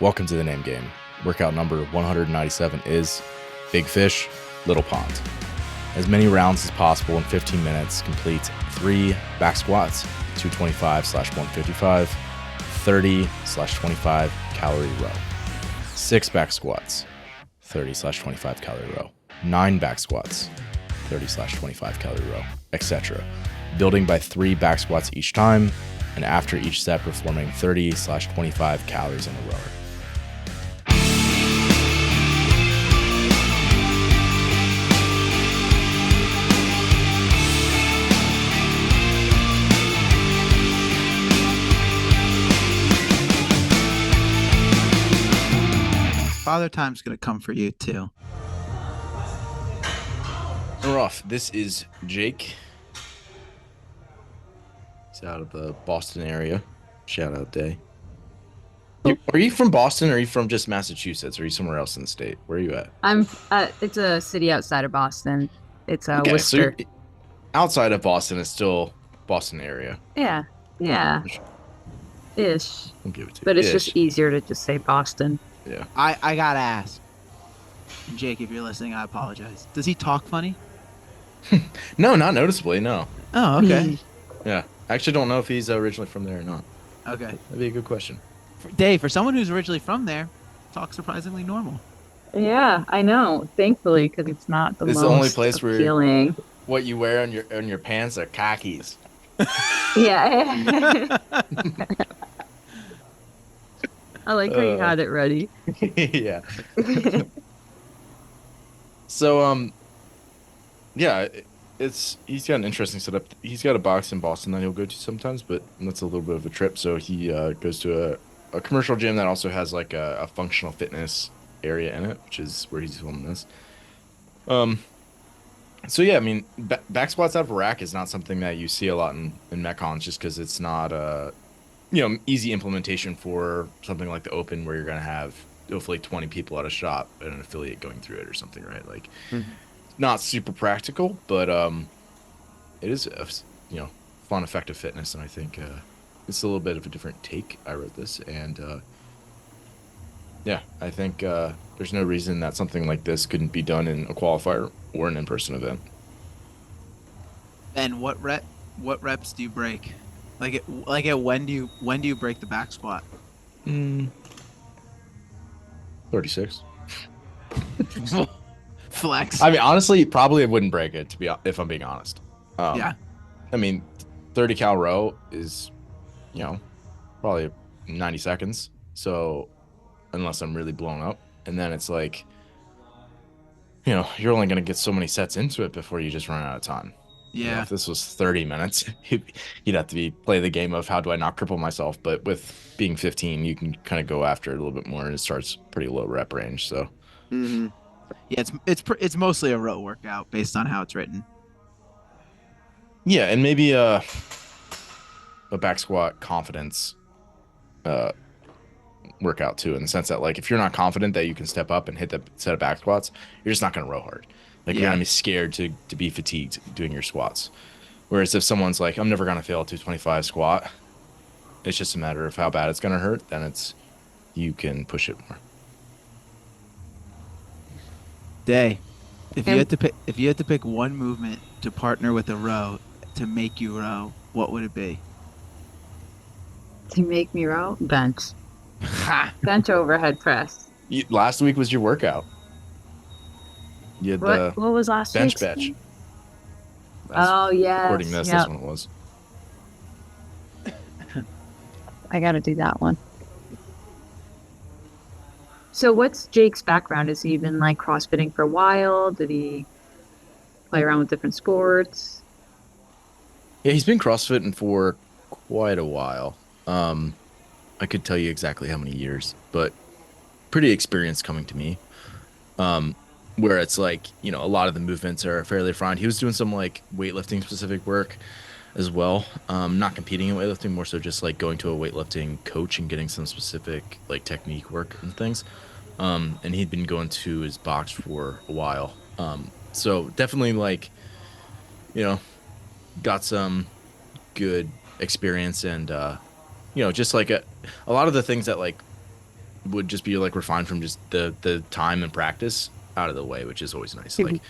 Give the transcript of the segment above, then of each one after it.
Welcome to the name game. Workout number 197 is Big Fish, Little Pond. As many rounds as possible in 15 minutes, complete 3 back squats, 225/155, 30/25 calorie row, 6 back squats, 30/25 calorie row, 9 back squats, 30/25 calorie row, etc. Building by 3 back squats each time, and after each set performing 30/25 calories in a row. Father Time's gonna come for you too. We're off. This is Jake. He's out of the Boston area. Shout out Day. Are you from Boston or are you from just Massachusetts? Or are you somewhere else in the state? Where are you at? I'm it's a city outside of Boston. It's Okay, Worcester. so outside of Boston is still Boston area. Yeah. Ish. I'll give it to you. But it's Ish. just easier to just say Boston. Yeah. I gotta ask. Jake, if you're listening, I apologize. Does he talk funny? No, not noticeably, no. Oh, okay. Yeah. I actually don't know if he's originally from there or not. Okay. That'd be a good question. Dave, for someone who's originally from there, talks surprisingly normal. Yeah, I know. Thankfully, because it's not the It's most the only place appealing. What you wear on your pants are khakis. Yeah. I like how you had it ready. Yeah. So yeah, he's got an interesting setup. He's got a box in Boston that he'll go to sometimes, but that's a little bit of a trip. So he goes to a commercial gym that also has like a functional fitness area in it, which is where he's filming this. So yeah, I mean, back squats out of a rack is not something that you see a lot in MetCons, just because it's not easy implementation for something like the Open, where you're gonna have hopefully 20 people at a shop and an affiliate going through it or something, right? Like, not super practical, but it is fun, effective fitness, and I think it's a little bit of a different take. I wrote this, and yeah, I think there's no reason that something like this couldn't be done in a qualifier or an in-person event. And what reps do you break? Like when do you break the back squat? 36. Flex. I mean, honestly, probably wouldn't break it if I'm being honest. Yeah. I mean, 30 cal row is, probably 90 seconds. So unless I'm really blown up, and then it's like, you're only going to get so many sets into it before you just run out of time. Yeah. If this was 30 minutes, you'd have to play the game of how do I not cripple myself. But with being 15, you can kind of go after it a little bit more, and it starts pretty low rep range. So, yeah, it's mostly a row workout based on how it's written. Yeah, and maybe a back squat confidence workout too, in the sense that, like, if you're not confident that you can step up and hit the set of back squats, you're just not going to row hard. Like, you're gonna be scared to be fatigued doing your squats. Whereas if someone's like, I'm never gonna fail a 225 squat, it's just a matter of how bad it's gonna hurt, then you can push it more. Day, if you had to pick one movement to partner with a row to make you row, what would it be? To make me row? Bench. Bench overhead press. Last week was your workout. You had What was last bench week's? bench. Oh, yes. Recording this, that's when it was. I got to do that one. So what's Jake's background? Has he been like CrossFitting for a while? Did he play around with different sports? Yeah, he's been CrossFitting for quite a while. I could tell you exactly how many years, but pretty experienced coming to me. Where it's like, a lot of the movements are fairly refined. He was doing some like weightlifting specific work as well. Not competing in weightlifting, more so just like going to a weightlifting coach and getting some specific like technique work and things. And he'd been going to his box for a while. So definitely like, got some good experience and, just like a lot of the things that like would just be like refined from just the time and practice out of the way, which is always nice. Like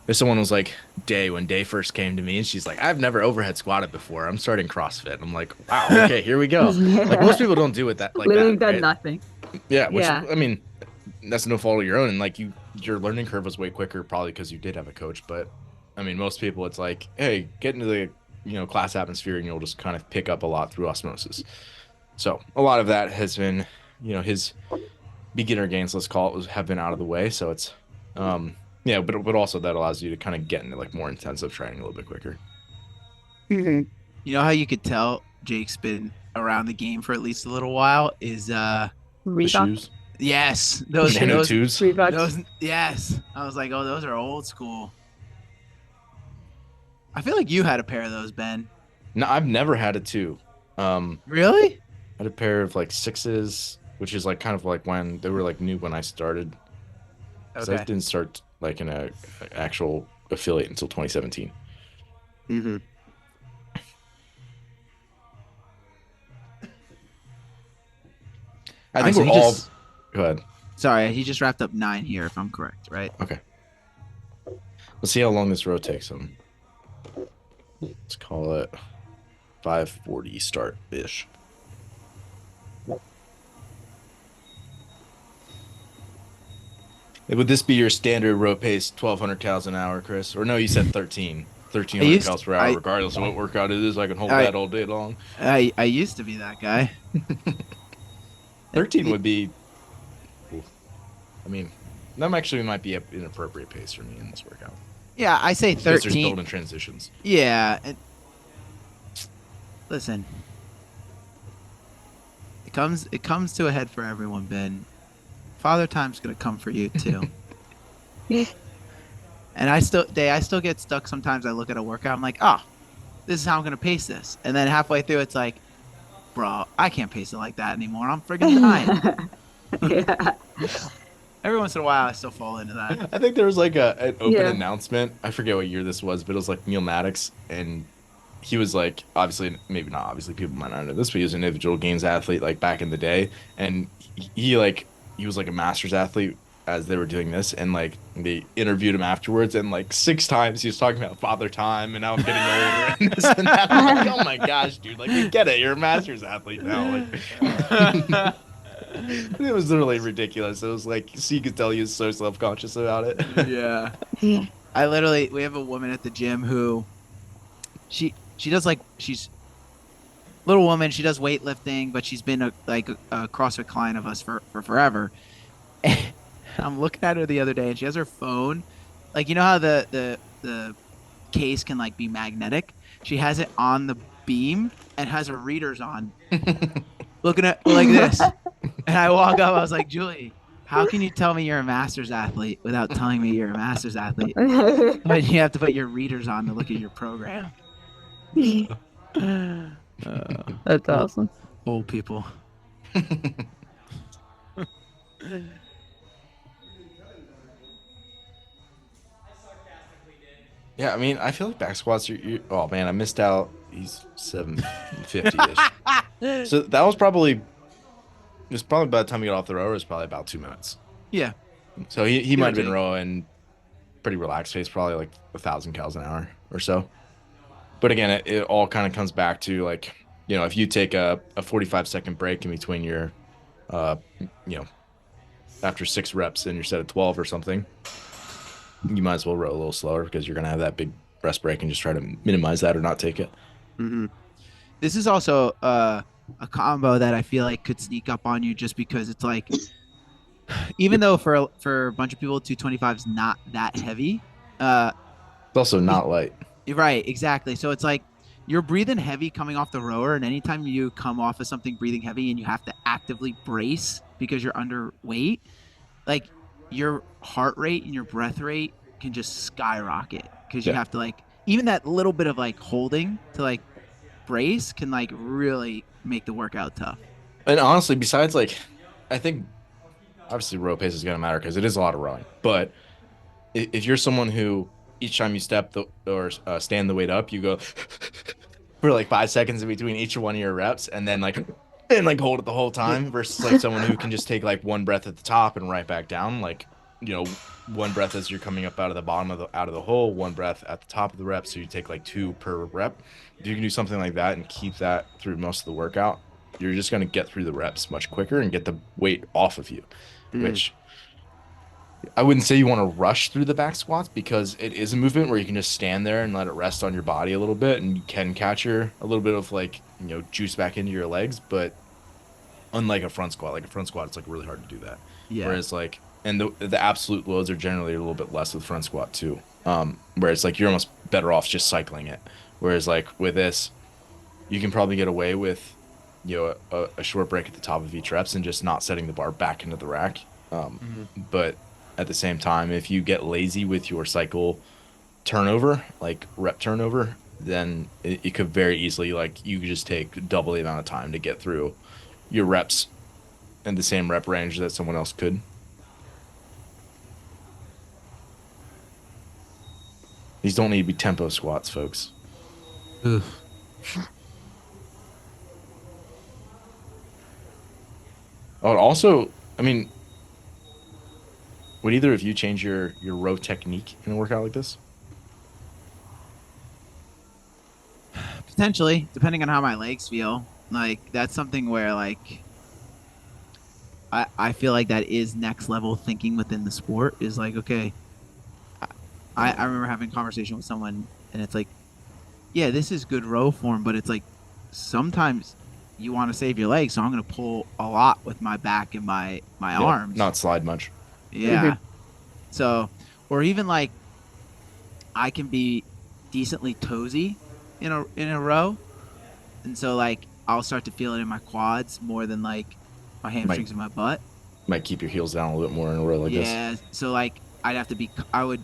if someone was like when Day first came to me and she's like, I've never overhead squatted before. I'm starting CrossFit. I'm like, wow, okay, here we go. Like most people don't do it that like Literally that, done right? nothing. Yeah, which Yeah. I mean, that's no fault of your own. And like your learning curve was way quicker, probably because you did have a coach. But I mean, most people, it's like, hey, get into the class atmosphere, and you'll just kind of pick up a lot through osmosis. So a lot of that has been, his beginner gains, let's call it, have been out of the way. So it's, yeah, but also that allows you to kind of get into like more intensive training a little bit quicker. You know how you could tell Jake's been around the game for at least a little while is The Reebok. shoes, yes, those Nano those twos. Reeboks. yes. I was like, oh, those are old school. I feel like you had a pair of those, Ben. No, I've never had a two. Really? I had a pair of like sixes, which is like kind of like when they were like new when I started. Because I Okay. didn't start like in a actual affiliate until 2017. Mm-hmm. I think so we're he all. just Go ahead. sorry, he just wrapped up 9 here, if I'm correct, right? Okay. Let's see how long this row takes him. Let's call it 5:40 start ish. Would this be your standard row pace, 1,200 calories an hour, Chris? Or no, you said 1,300 calories per hour, regardless of what workout it is. I can hold that all day long. I used to be that guy. 13 would be. I mean, that actually might be an appropriate pace for me in this workout. Yeah, I say Because there's 13. build-in transitions. Yeah. Listen, it comes to a head for everyone, Ben. Father Time's gonna come for you too. And I still get stuck sometimes. I look at a workout, I'm like, oh, this is how I'm gonna pace this. And then halfway through, it's like, bro, I can't pace it like that anymore. I'm friggin' dying. Yeah. Every once in a while, I still fall into that. I think there was like an open Yeah. announcement. I forget what year this was, but it was like Neil Maddox, and he was like, obviously, maybe not obviously, people might not know this, but he was an individual games athlete like back in the day, and he was like a masters athlete as they were doing this, and like they interviewed him afterwards, and like 6 times he was talking about father time and how I'm getting older and this and that. I'm like, oh my gosh, dude, like we get it, you're a masters athlete now. Like it was literally ridiculous. It was like, so you could tell he was so self-conscious about it. Yeah. We have a woman at the gym who she does like, she's a little woman, she does weightlifting, but she's been a CrossFit client of us for forever. And I'm looking at her the other day and she has her phone, like, you know how the case can like be magnetic? She has it on the beam and has her readers on, looking at like this. And I walk up, I was like, Julie, how can you tell me you're a master's athlete without telling me you're a master's athlete? But you have to put your readers on to look at your program. That's awesome. Old people. Yeah, I mean, I feel like back squats oh man, I missed out. He's 750-ish. So that was probably by the time he got off the rower, it was probably about 2 minutes. Yeah. So he might have been take. rowing pretty relaxed pace, probably like 1,000 calories an hour or so. But again, it all kind of comes back to like, if you take a 45-second break in between your, after 6 reps in your set of 12 or something, you might as well row a little slower because you're going to have that big rest break and just try to minimize that or not take it. Mm-hmm. This is also a combo that I feel like could sneak up on you just because it's like, even though for a bunch of people, 225 is not that heavy. It's also not light. Right, exactly. So it's like you're breathing heavy coming off the rower, and anytime you come off of something breathing heavy and you have to actively brace because you're underweight, like your heart rate and your breath rate can just skyrocket because you have to like, even that little bit of like holding to like brace can like really make the workout tough. And honestly, besides like, I think obviously row pace is going to matter because it is a lot of rowing. But if you're someone who each time you step or stand the weight up, you go for like 5 seconds in between each one of your reps, and then like and like hold it the whole time versus like someone who can just take like one breath at the top and right back down. Like, one breath as you're coming up out of the bottom of the out of the hole, one breath at the top of the rep. So you take like two per rep. If you can do something like that and keep that through most of the workout, you're just going to get through the reps much quicker and get the weight off of you, Mm, which I wouldn't say you want to rush through the back squats because it is a movement where you can just stand there and let it rest on your body a little bit and you can catch a little bit of like, juice back into your legs, but unlike a front squat, like a front squat, it's like really hard to do that. yeah. Whereas like, and the absolute loads are generally a little bit less with front squat too. Whereas like you're almost better off just cycling it. Whereas like with this, you can probably get away with, a short break at the top of each reps and just not setting the bar back into the rack. Mhm. But at the same time, if you get lazy with your cycle turnover, like rep turnover, then it could very easily, like you could just take double the amount of time to get through your reps in the same rep range that someone else could. These don't need to be tempo squats, folks. Oof. Oh, and also, I mean, would either of you change your row technique in a workout like this? Potentially, depending on how my legs feel. Like that's something where like I feel like that is next level thinking within the sport is like, okay, I remember having a conversation with someone and it's like, yeah, this is good row form, but it's like sometimes you want to save your legs, so I'm gonna pull a lot with my back and my Yep. arms. Not slide much. Yeah. So, or even like I can be decently toesy in a row, and so like I'll start to feel it in my quads more than like my Might hamstrings and my butt. might keep your heels down a little bit more in a row like this. Yeah. So like I would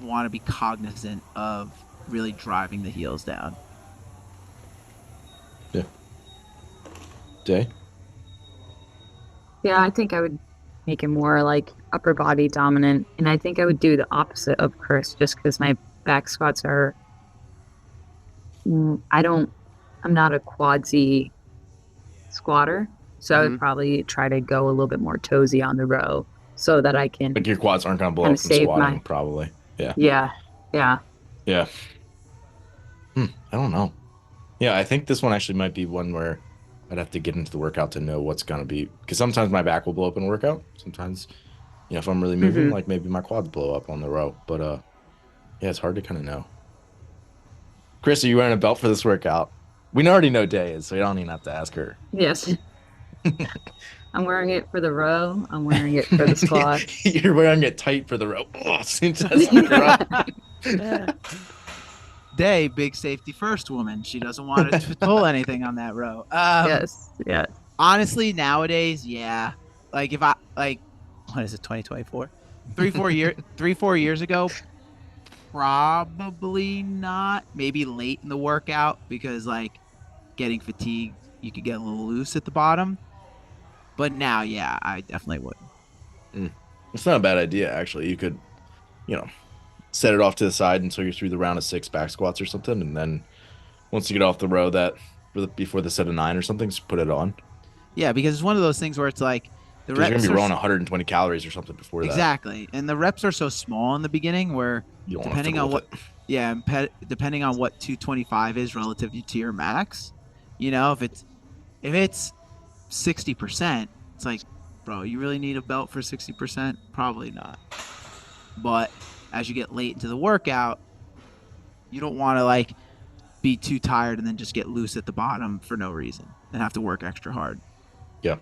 want to be cognizant of really driving the heels down. Yeah. Day. Yeah, I think I would make it more like upper body dominant. And I think I would do the opposite of Chris just because my back squats are, I don't, I'm not a quadsy squatter. So I Hmm. would probably try to go a little bit more toesy on the row so that I can Like your quads aren't gonna blow kind up of from save squatting, my, probably. Yeah. yeah, yeah. Yeah. I don't know. Yeah, I think this one actually might be one where I'd have to get into the workout to know what's gonna be. Because sometimes my back will blow up in a workout. Sometimes, if I'm really moving, Hmm. like maybe my quads blow up on the row. But yeah, it's hard to kind of know. Chris, are you wearing a belt for this workout? We already know Day is, so we don't even have to ask her. Yes. I'm wearing it for the row. I'm wearing it for the squats. You're wearing it tight for the row. Oh, as soon as I run. Day, big safety first woman. She doesn't want to pull anything on that row. Yes, yes. Honestly, nowadays, yeah. Like if I like, what is it, 2024? 3 4 years ago, probably not. Maybe late in the workout because like getting fatigued, you could get a little loose at the bottom. But now, yeah, I definitely would. Mm. It's not a bad idea, actually. You could, you know, set it off to the side until you're through the round of six back squats or something, and then once you get off the row that before the set of nine or something, just put it on Yeah, because it's one of those things where it's like the because you're gonna reps be are rolling 120 calories or something before that. exactly, and the reps are so small in the beginning where You don't want to depending fiddle on with what, it. yeah, depending on what 225 is relative to your max, if it's 60%, it's like, bro, you really need a belt for 60%? Probably not. But as you get late into the workout, you don't want to like be too tired and then just get loose at the bottom for no reason and have to work extra hard. Yeah.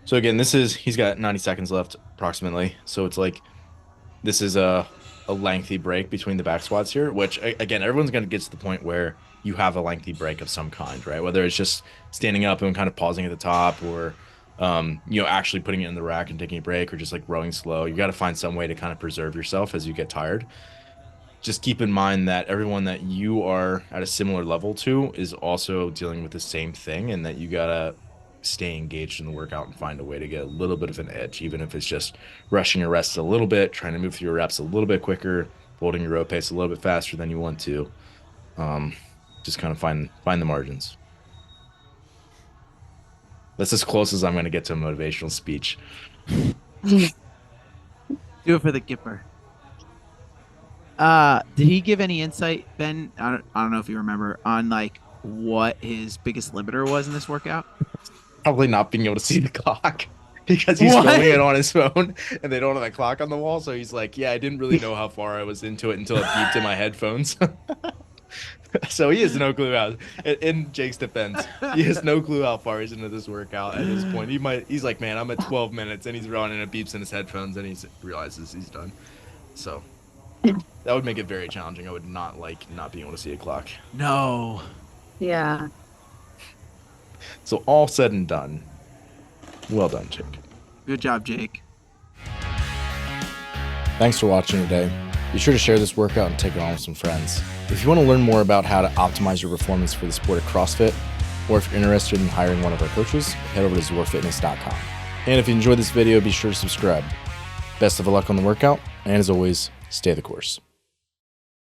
So again, he's got 90 seconds left approximately. So it's like this is a lengthy break between the back squats here, which again, everyone's gonna get to the point where you have a lengthy break of some kind, right? Whether it's just standing up and kind of pausing at the top, or actually putting it in the rack and taking a break, or just like rowing slow. You got to find some way to kind of preserve yourself as you get tired. Just keep in mind that everyone that you are at a similar level to is also dealing with the same thing, and that you gotta stay engaged in the workout and find a way to get a little bit of an edge, even if it's just rushing your rests a little bit, trying to move through your reps a little bit quicker, holding your row pace a little bit faster than you want to. Um, just kind of find the margins. That's as close as I'm going to get to a motivational speech. Do it for the Gipper. Did he give any insight, Ben? I don't know if you remember on like what his biggest limiter was in this workout. Probably not being able to see the clock because he's What? filming it on his phone and they don't have that clock on the wall. So he's like, yeah, I didn't really know how far I was into it until it beeped in my headphones. So he has no clue how, in Jake's defense, he has no clue how far he's into this workout at this point. He's like, man, I'm at 12 minutes and he's running and it beeps in his headphones and he realizes he's done. So that would make it very challenging. I would not like not being able to see a clock. No. Yeah. So all said and done, well done, Jake. Good job, Jake. Thanks for watching today. Be sure to share this workout and take it on with some friends. If you want to learn more about how to optimize your performance for the sport of CrossFit, or if you're interested in hiring one of our coaches, head over to zorfitness.com. And if you enjoyed this video, be sure to subscribe. Best of luck on the workout, and as always, stay the course.